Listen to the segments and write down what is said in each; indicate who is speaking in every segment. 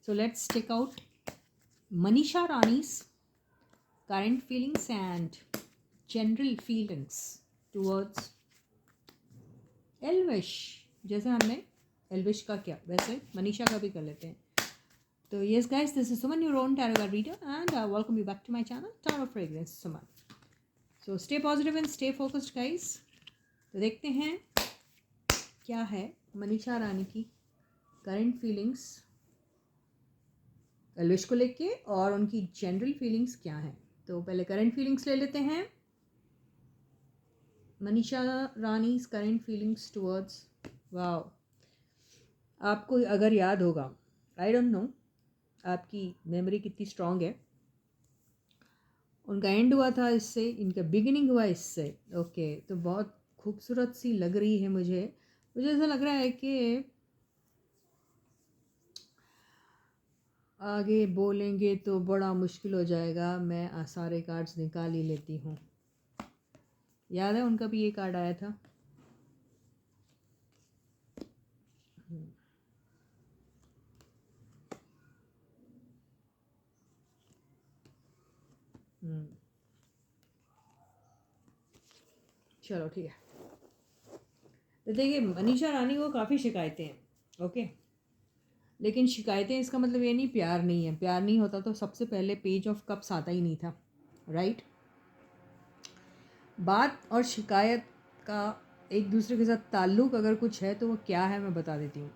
Speaker 1: So let's check out Manisha Rani's current feelings and general feelings towards Elvish. जैसे हमने एल्विश का किया वैसे मनीषा का भी कर लेते हैं. तो yes guys, this is Suman, your own tarot card reader, and welcome you back to my channel Tarot Fragrance Suman. So stay positive and stay focused guys. तो देखते हैं क्या है मनीषा रानी की करंट फीलिंग्स एल्विश को लेके और उनकी जनरल फीलिंग्स क्या हैं. तो पहले करंट फीलिंग्स ले लेते हैं. Manisha Rani's current feelings towards. Wow, आपको अगर याद होगा, आई डोंट नो आपकी मेमोरी कितनी स्ट्रांग है. उनका एंड हुआ था इससे, इनका बिगिनिंग हुआ इससे. ओके, तो बहुत खूबसूरत सी लग रही है मुझे ऐसा लग रहा है कि आगे बोलेंगे तो बड़ा मुश्किल हो जाएगा. मैं सारे कार्ड्स निकाल ही लेती हूँ. याद है उनका भी ये कार्ड आया था. चलो ठीक है. तो देखिए मनीषा रानी को काफ़ी शिकायतें हैं. ओके, लेकिन शिकायतें इसका मतलब ये नहीं प्यार नहीं है. प्यार नहीं होता तो सबसे पहले पेज ऑफ कप्स आता ही नहीं था, राइट. बात और शिकायत का एक दूसरे के साथ ताल्लुक़ अगर कुछ है तो वो क्या है मैं बता देती हूँ.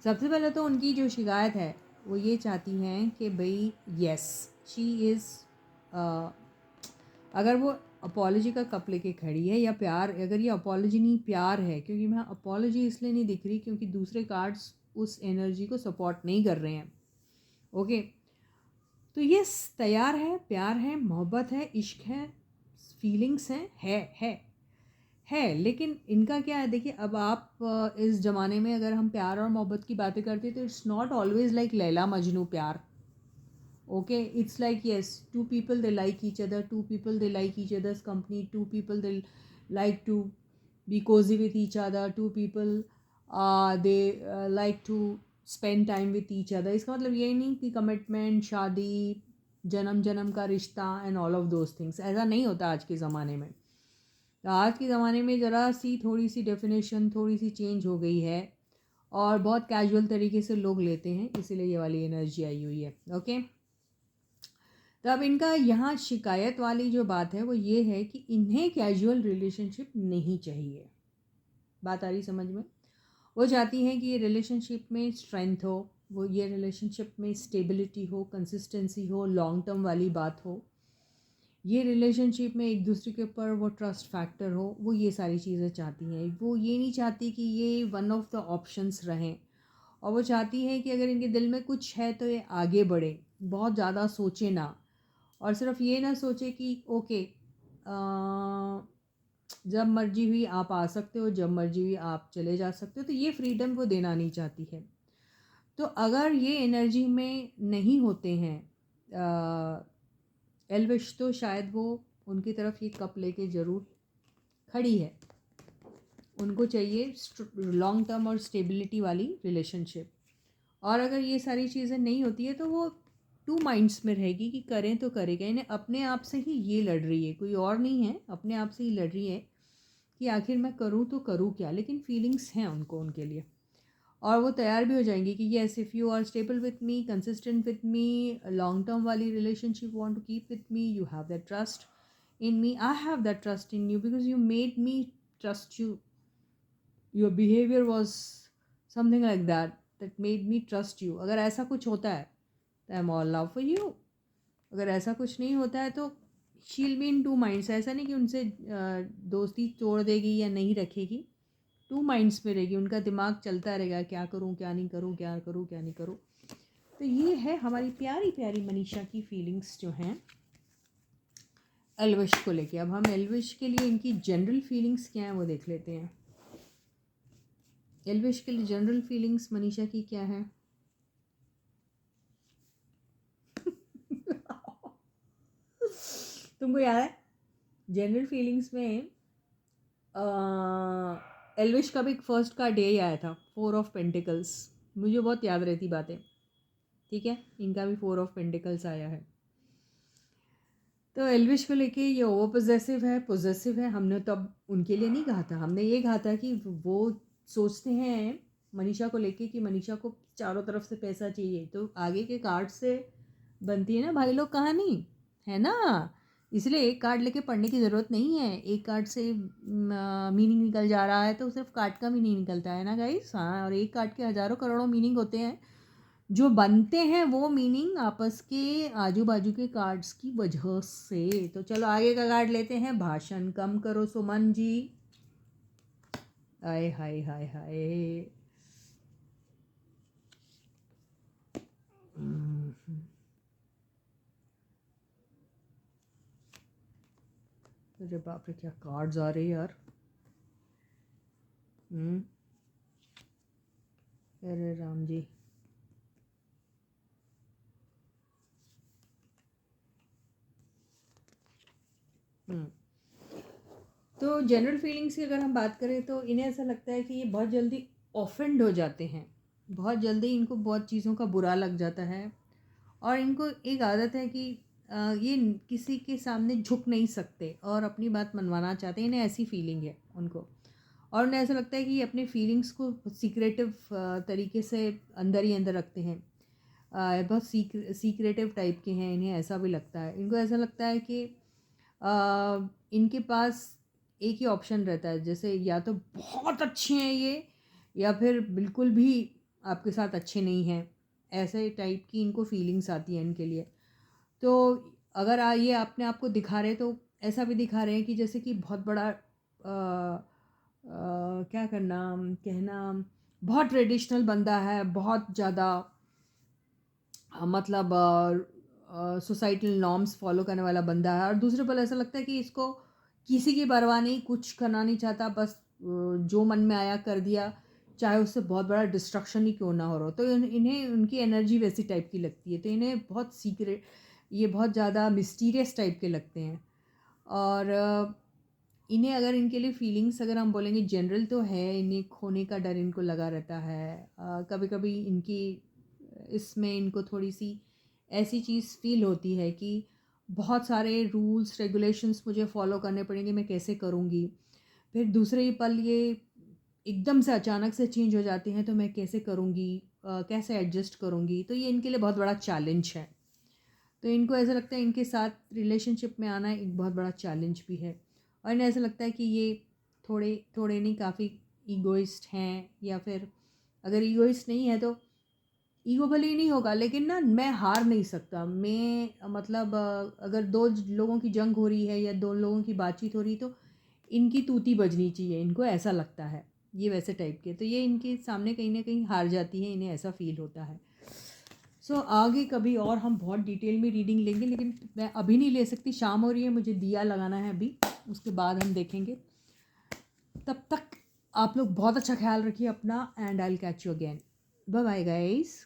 Speaker 1: सबसे पहले तो उनकी जो शिकायत है वो ये चाहती हैं कि भाई यस शी इज़, अगर वो अपॉलॉजी का कप लेके खड़ी है या प्यार, अगर ये अपॉलॉजी नहीं प्यार है, क्योंकि मैं अपॉलॉजी इसलिए नहीं दिख रही क्योंकि दूसरे कार्ड्स उस एनर्जी को सपोर्ट नहीं कर रहे हैं. ओके, तो ये तैयार है, प्यार है, मोहब्बत है, इश्क है, फीलिंग्स हैं, है. लेकिन इनका क्या है, देखिए अब आप इस ज़माने में अगर हम प्यार और मोहब्बत की बातें करते हैं तो it's not always like Laila Majnu प्यार. Okay, it's like yes, two people they like each other, two people they like each other's company, two people they like to be cozy with each other, two people they like to spend time with each other. इसका मतलब ये नहीं कि commitment, शादी, जन्म जन्म का रिश्ता and all of those things. ऐसा नहीं होता आज के ज़माने में. तो आज के ज़माने में ज़रा सी थोड़ी सी डेफिनेशन थोड़ी सी चेंज हो गई है और बहुत कैजुअल तरीके से लोग लेते हैं, इसीलिए ये वाली एनर्जी आई हुई है. ओके, तो अब इनका यहाँ शिकायत वाली जो बात है वो ये है कि इन्हें कैजुअल रिलेशनशिप नहीं चाहिए. बात आ रही समझ में. वो चाहती हैं कि ये रिलेशनशिप में स्ट्रेंथ हो, वो ये रिलेशनशिप में स्टेबिलिटी हो, कंसिस्टेंसी हो, लॉन्ग टर्म वाली बात हो, ये रिलेशनशिप में एक दूसरे के ऊपर वो ट्रस्ट फैक्टर हो. वो ये सारी चीज़ें चाहती हैं. वो ये नहीं चाहती कि ये वन ऑफ द ऑप्शंस रहें. और वो चाहती हैं कि अगर इनके दिल में कुछ है तो ये आगे बढ़े, बहुत ज़्यादा सोचे ना, और सिर्फ ये ना सोचे कि ओके जब मर्जी हुई आप आ सकते हो, जब मर्जी हुई आप चले जा सकते हो. तो ये फ्रीडम वो देना नहीं चाहती है. तो अगर ये एनर्जी में नहीं होते हैं एल्विश, तो शायद वो उनकी तरफ ये कप लेके ज़रूर खड़ी है. उनको चाहिए लॉन्ग टर्म और स्टेबिलिटी वाली रिलेशनशिप. और अगर ये सारी चीज़ें नहीं होती है तो वो टू माइंड्स में रहेगी कि करें तो करेगा. इन्हें अपने आप से ही ये लड़ रही है, कोई और नहीं है, अपने आप से ही लड़ रही है कि आखिर मैं करूँ तो करूँ क्या. लेकिन फीलिंग्स हैं उनको उनके लिए, और वो तैयार भी हो जाएंगी कि yes if you are stable with me, consistent with me, long term वाली relationship want to keep with me, you have that trust in me, I have that trust in you because you made me trust you. Your behaviour was something like that made me trust you. अगर ऐसा कुछ होता है तो I am all love for you. अगर ऐसा कुछ नहीं होता है तो she'll be in two minds. ऐसा नहीं कि उनसे दोस्ती तोड़ देगी या नहीं रखेगी, टू माइंड्स में रहेगी. उनका दिमाग चलता रहेगा क्या करूं क्या नहीं करूं, क्या करूं क्या नहीं करूं. तो ये है हमारी प्यारी प्यारी मनीषा की फीलिंग्स जो हैं एल्विश को लेके. अब हम एल्विश के लिए इनकी जनरल फीलिंग्स क्या हैं वो देख लेते हैं. एल्विश के लिए जनरल फीलिंग्स मनीषा की क्या है. तुमको याद है जनरल फीलिंग्स में एल्विश का भी एक फर्स्ट का डे आया था, 4 ऑफ पेंटिकल्स. मुझे बहुत याद रहती बातें. ठीक है, इनका भी 4 ऑफ पेंटिकल्स आया है। तो एल्विश को लेके ये ओवर पोजेसिव है। हमने तो अब उनके लिए नहीं कहा था, हमने ये कहा था कि वो सोचते हैं मनीषा को लेके कि मनीषा को चारों तरफ से पैसा चाहिए, तो आगे के कार्ड से बनती है ना भाई लोग कहानी, है ना। इसलिए एक कार्ड लेके पढ़ने की ज़रूरत नहीं है, एक कार्ड से मीनिंग निकल जा रहा है तो सिर्फ कार्ड का मीनिंग निकलता है ना गाइस। हाँ, और एक कार्ड के हज़ारों करोड़ों मीनिंग होते हैं, जो बनते हैं वो मीनिंग आपस के आजू बाजू के कार्ड्स की वजह से। तो चलो आगे का कार्ड लेते हैं। भाषण कम करो सुमन जी। आए हाय हाय हाय। अरे बाप रे, क्या कार्ड्स आ रहे हैं यार। अरे राम जी। तो जनरल फीलिंग्स की अगर हम बात करें तो इन्हें ऐसा लगता है कि ये बहुत जल्दी ऑफेंड हो जाते हैं, बहुत जल्दी इनको बहुत चीज़ों का बुरा लग जाता है, और इनको एक आदत है कि ये किसी के सामने झुक नहीं सकते और अपनी बात मनवाना चाहते हैं। इन्हें ऐसी फीलिंग है उनको, और उन्हें ऐसा लगता है कि ये अपने फीलिंग्स को सीक्रेटिव तरीके से अंदर ही अंदर रखते हैं। बहुत सीक्रेटिव टाइप के हैं, इन्हें ऐसा भी लगता है। इनको ऐसा लगता है कि इनके पास एक ही ऑप्शन रहता है, जैसे या तो बहुत अच्छे हैं ये, या फिर बिल्कुल भी आपके साथ अच्छे नहीं हैं, ऐसे टाइप की इनको फीलिंग्स आती हैं इनके लिए। तो अगर ये अपने आप को दिखा रहे तो ऐसा भी दिखा रहे हैं कि जैसे कि बहुत बड़ा क्या करना कहना, बहुत ट्रेडिशनल बंदा है, बहुत ज़्यादा मतलब सोसाइटल नॉर्म्स फॉलो करने वाला बंदा है, और दूसरे पल ऐसा लगता है कि इसको किसी की परवाह नहीं, कुछ करना नहीं चाहता, बस जो मन में आया कर दिया, चाहे उससे बहुत बड़ा डिस्ट्रक्शन ही क्यों ना हो रहा हो। तो इन्हें उनकी एनर्जी वैसी टाइप की लगती है, तो इन्हें बहुत सीक्रेट, ये बहुत ज़्यादा मिस्टीरियस टाइप के लगते हैं। और इन्हें अगर इनके लिए फीलिंग्स अगर हम बोलेंगे जनरल तो है, इन्हें खोने का डर इनको लगा रहता है। कभी कभी इनकी इसमें इनको थोड़ी सी ऐसी चीज़ फील होती है कि बहुत सारे रूल्स रेगुलेशंस मुझे फॉलो करने पड़ेंगे, मैं कैसे करूँगी। फिर दूसरे ही पल ये एकदम से अचानक से चेंज हो जाते हैं, तो मैं कैसे करूँगी, कैसे एडजस्ट करूँगी। तो ये इनके लिए बहुत बड़ा चैलेंज है। तो इनको ऐसा लगता है इनके साथ रिलेशनशिप में आना एक बहुत बड़ा चैलेंज भी है, और इन्हें ऐसा लगता है कि ये थोड़े थोड़े नहीं काफ़ी ईगोइस्ट हैं, या फिर अगर ईगोइस्ट नहीं है तो ईगो भले ही नहीं होगा, लेकिन ना मैं हार नहीं सकता। मैं मतलब अगर दो लोगों की जंग हो रही है या दो लोगों की बातचीत हो रही, तो इनकी तूती बजनी चाहिए, इनको ऐसा लगता है। ये वैसे टाइप के, तो ये इनके सामने कहीं ना कहीं हार जाती है, इन्हें ऐसा फील होता है। आगे कभी और हम बहुत डिटेल में रीडिंग लेंगे, लेकिन मैं अभी नहीं ले सकती, शाम हो रही है, मुझे दिया लगाना है अभी, उसके बाद हम देखेंगे। तब तक आप लोग बहुत अच्छा ख्याल रखिए अपना, and I will catch you again. Bye bye guys.